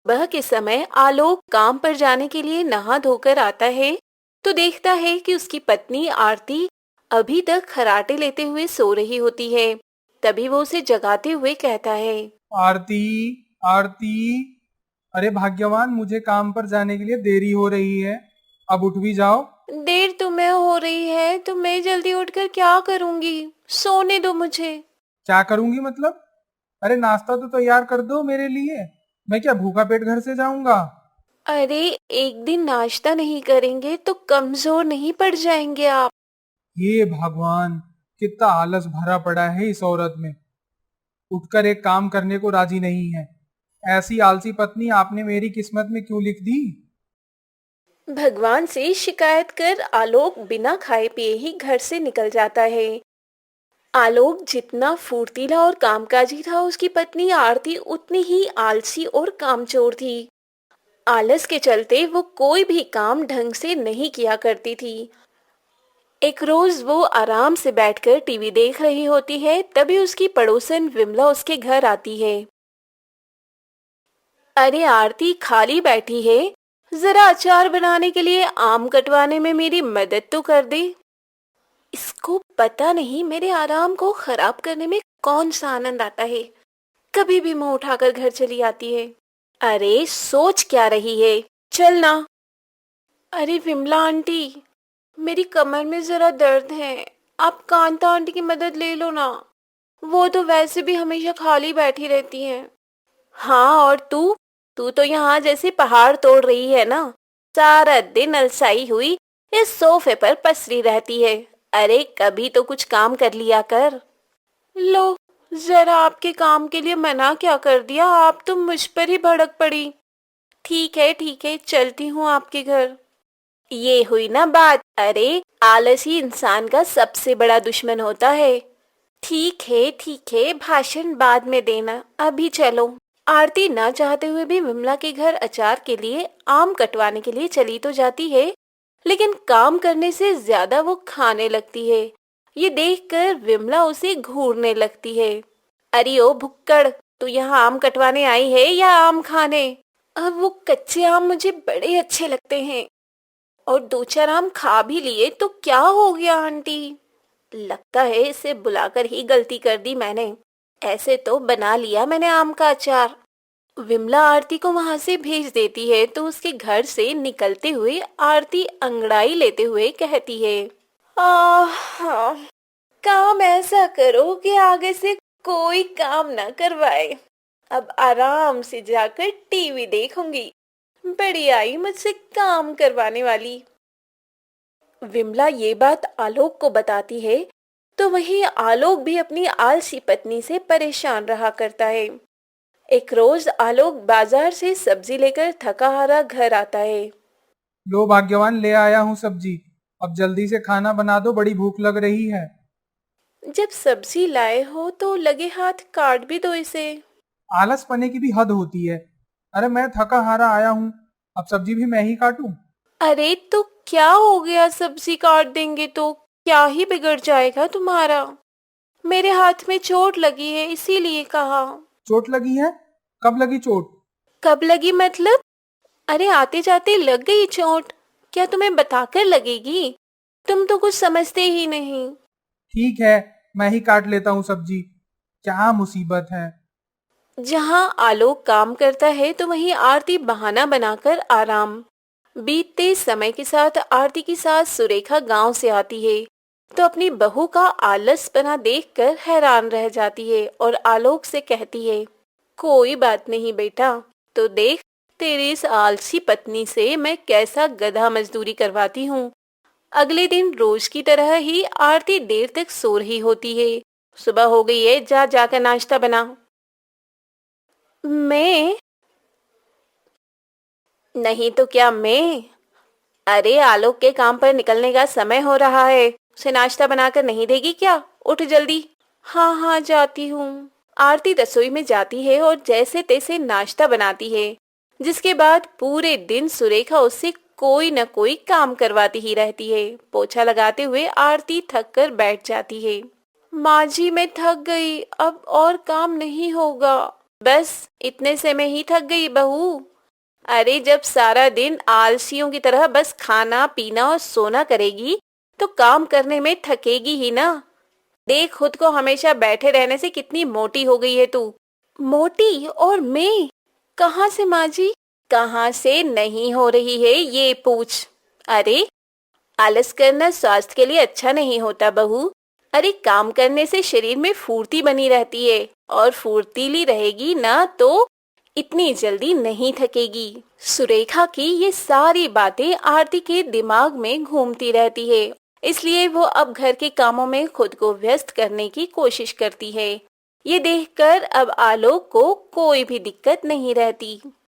सुबह के समय आलोक काम पर जाने के लिए नहा धोकर आता है तो देखता है कि उसकी पत्नी आरती अभी तक खर्राटे लेते हुए सो रही होती है। तभी वो उसे जगाते हुए कहता है। आरती, आरती, अरे भाग्यवान, मुझे काम पर जाने के लिए देरी हो रही है। अब उठ भी जाओ। देर तुम्हें हो रही है तो मैं जल्दी उठकर क्या करूंगी? सोने दो मुझे। क्या करूंगी मतलब? अरे नाश्ता तो तैयार कर दो मेरे लिए। मैं क्या भूखा पेट घर से जाऊंगा? अरे, एक दिन नाश्ता नहीं करेंगे तो कमजोर नहीं पड़ जाएंगे आप? हे भगवान, कितना आलस भरा पड़ा है इस औरत में। उठकर एक काम करने को राजी नहीं है। ऐसी आलसी पत्नी आपने मेरी किस्मत में क्यों लिख दी? भगवान से शिकायत कर आलोक बिना खाए पिए ही घर से निकल जाता है। आलोक जितना फुर्तीला और कामकाजी था, उसकी पत्नी आरती उतनी ही आलसी और कामचोर थी। आलस के चलते वो कोई भी काम ढंग से नहीं किया करती थी। एक रोज वो आराम से बैठकर टीवी देख रही होती है, तभी उसकी पड़ोसन विमला उसके घर आती है। अरे आरती, खाली बैठी है? जरा अचार बनाने के लिए आम कटवाने में मेरी मदद तो कर दे। इसको पता नहीं मेरे आराम को खराब करने में कौन सा आनंद आता है। कभी भी मुंह उठाकर घर चली आती है। अरे सोच क्या रही है, चल ना। अरे विमला आंटी, मेरी कमर में जरा दर्द है। आप कांता आंटी की मदद ले लो ना। वो तो वैसे भी हमेशा खाली बैठी रहती हैं। हाँ, और तू तू तो यहाँ जैसे पहाड़ तोड़ रही है ना। सारा दिन अलसाई हुई इस सोफे पर पसरी रहती है। अरे कभी तो कुछ काम कर लिया कर। लो, जरा आपके काम के लिए मना क्या कर दिया, आप तो मुझ पर ही भड़क पड़ी। ठीक है, चलती हूँ आपके घर। ये हुई ना बात। अरे आलसी इंसान का सबसे बड़ा दुश्मन होता है। ठीक है, भाषण बाद में देना, अभी चलो। आरती ना चाहते हुए भी विमला के घर अचार के लिए आम कटवाने के लिए चली तो जाती है, लेकिन काम करने से ज्यादा वो खाने लगती है। ये देखकर विमला उसे घूरने लगती है। अरे ओ भुक्कड़, तू यहाँ आम कटवाने आई है या आम खाने? अब वो कच्चे आम मुझे बड़े अच्छे लगते हैं, और दो चार आम खा भी लिए तो क्या हो गया आंटी? लगता है इसे बुलाकर ही गलती कर दी मैंने। ऐसे तो बना लिया मैंने आम का अचार। विमला आरती को वहां से भेज देती है तो उसके घर से निकलते हुए आरती अंगड़ाई लेते हुए कहती है। आह, काम ऐसा करो कि आगे से कोई काम ना करवाए। अब आराम से जाकर टीवी देखूंगी। बड़ी आई मुझसे काम करवाने वाली। विमला ये बात आलोक को बताती है तो वहीं आलोक भी अपनी आलसी पत्नी से परेशान रहा करता है। एक रोज आलोक बाजार से सब्जी लेकर थका हारा घर आता है। लो भाग्यवान, ले आया हूँ सब्जी। अब जल्दी से खाना बना दो, बड़ी भूख लग रही है। जब सब्जी लाए हो तो लगे हाथ काट भी दो इसे। आलस पने की भी हद होती है। अरे मैं थका हारा आया हूँ, अब सब्जी भी मैं ही काटूं? अरे तो क्या हो गया, सब्जी काट देंगे तो क्या ही बिगड़ जाएगा तुम्हारा? मेरे हाथ में चोट लगी है इसीलिए कहा। चोट लगी है? कब लगी चोट? कब लगी मतलब? अरे आते जाते लग गई चोट। क्या तुम्हें बताकर लगेगी? तुम तो कुछ समझते ही नहीं। ठीक है, मैं ही काट लेता हूँ सब्जी। क्या मुसीबत है। जहां आलोक काम करता है तो वहीं आरती बहाना बनाकर आराम। बीतते समय के साथ आरती की सास सुरेखा गांव से आती है तो अपनी बहू का आलसपना देखकर हैरान रह जाती है और आलोक से कहती है। कोई बात नहीं बेटा, तो देख तेरी इस आलसी पत्नी से मैं कैसा गधा मजदूरी करवाती हूँ। अगले दिन रोज की तरह ही आरती देर तक सो रही होती है। सुबह हो गई है, जा जाकर नाश्ता बना। मैं? नहीं तो क्या मैं? अरे आलोक के काम पर निकलने का समय हो रहा है, उसे नाश्ता बनाकर नहीं देगी क्या? उठ जल्दी। हाँ हाँ, जाती हूँ। आरती रसोई में जाती है और जैसे तैसे नाश्ता बनाती है, जिसके बाद पूरे दिन सुरेखा उससे कोई न कोई काम करवाती ही रहती है। पोछा लगाते हुए आरती थक कर बैठ जाती है। माँ जी, मैं थक गई, अब और काम नहीं होगा। बस इतने से मैं ही थक गई बहू। अरे जब सारा दिन आलसियों की तरह बस खाना पीना और सोना करेगी तो काम करने में थकेगी ही ना। देख खुद को, हमेशा बैठे रहने से कितनी मोटी हो गई है तू। मोटी? और मैं? कहाँ से माँ जी? कहाँ से नहीं हो रही है ये पूछ। अरे आलस करना स्वास्थ्य के लिए अच्छा नहीं होता बहू। अरे काम करने से शरीर में फुर्ती बनी रहती है और फुर्तीली रहेगी ना तो इतनी जल्दी नहीं थकेगी। सुरेखा की ये सारी बातें आरती के दिमाग में घूमती रहती है, इसलिए वो अब घर के कामों में खुद को व्यस्त करने की कोशिश करती है। ये देखकर अब आलोक को कोई भी दिक्कत नहीं रहती।